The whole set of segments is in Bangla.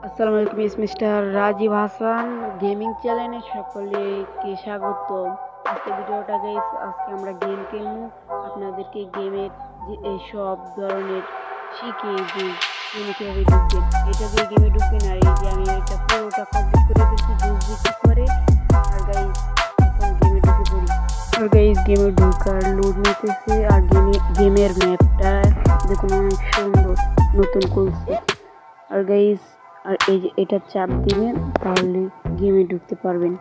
আসসালামু আলাইকুম, মিস্টার রাজীব হাসান গেমিং চ্যানেলে সকলকে স্বাগত। আজকে ভিডিওটা গাইস, আজকে আমরা গেম খেলবো। আপনাদেরকে গেমের যে সব ধরনের শিখিয়ে দিই গেমে কীভাবে ঢুকবেন। এটা দিয়ে গেমে ঢুকবেন। আর এই যে আমি এটা পুরোটা কমপ্লিট করে ফেলছি জুস বিক্রি করে। আর গাইস এখন গেমে ঢুকে পড়ি। আর গাইস গেমে ঢুকার লোড নিতেছে। আর গেমের ম্যাপটা দেখুন অনেক সুন্দর, নতুন করছে। আর গাইস আর এই যে এটা চাপ দিবেন, তাহলে গেমে ঢুকতে পারবেন।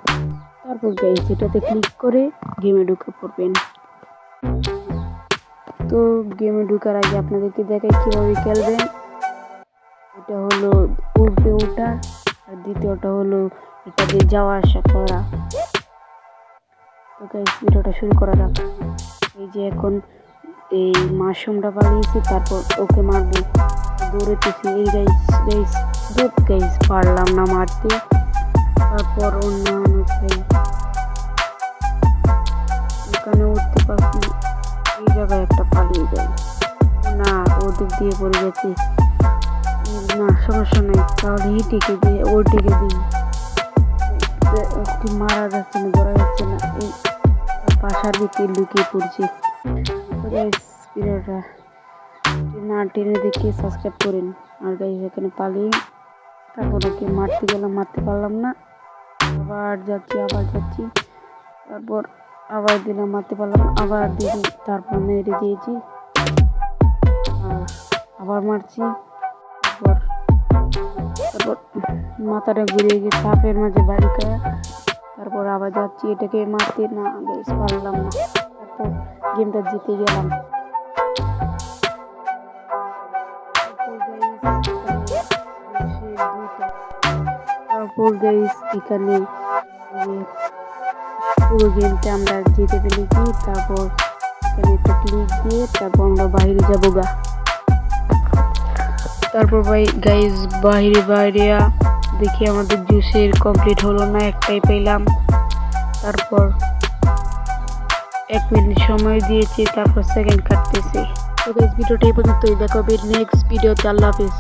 তারপর গাইস এটাতে ক্লিক করে গেমে ঢুকে পড়বেন। তো গেমে ঢুকার আগে আপনাদেরকে দেখাই কিভাবে খেলবেন। এটা হলো উপরে ওঠা, আর দ্বিতীয়টা হলো এটা দিয়ে যাওয়া আসা করা। তো গাইস ভিডিওটা শুরু করা যাক। এই যে এখন এই মাশরুমটা পালিয়েছি, তারপর ওকে মারবো, দৌড়েতেছি। এই গাইস পারলাম না মারতে। তারপর অন্য এখানে উঠতে পারছি, এই জায়গায় একটা পালিয়ে যাই না, ওদিক দিয়ে পড়ে গেছি। না সমস্যা নেই, তাহলে হিটিকে দিয়ে ওটিকে দিই। ওকে মারা যাচ্ছে না, ধরা যাচ্ছে না, এই বাসার ভিতরে লুকিয়ে পড়ছি। ভিডিওটা না টেনে দেখে সাবস্ক্রাইব করেন। আর গাইস এখানে পালিয়ে তারপর ওকে মারতে গেলাম, মারতে পারলাম না। আবার যাচ্ছি, তারপর আবার দিলাম, মারতে পারলাম না, আবার দিয়েছি, তারপর মেরে দিয়েছি, আর আবার মারছি। তারপর মাথাটা ঘুরিয়ে গিয়ে সাপের মাঝে বাড়ি খায়। তারপর আবার যাচ্ছি, এটাকে মারতে, না গাইস পারলাম না। তারপর গেমটা জিতে গেলাম। তারপর গাইস এখানে পুরো গেমটা আমরা জিতে ফেলেছি। তারপর এখানে একটা ক্লিক দিয়ে তারপর আমরা বাইরে যাবো গা। তারপর গাইস বাইরে দেখি আমাদের জুসের কমপ্লিট হলো না, একটাই পেলাম। তারপর 1 মিনিট সময় দিয়েছি, তারপর সেকেন্ড কাটতেছে। তো গাইস ভিডিওটা এই পর্যন্তই, দেখা হবে নেক্সট ভিডিওতে। আল্লাহ হাফেজ।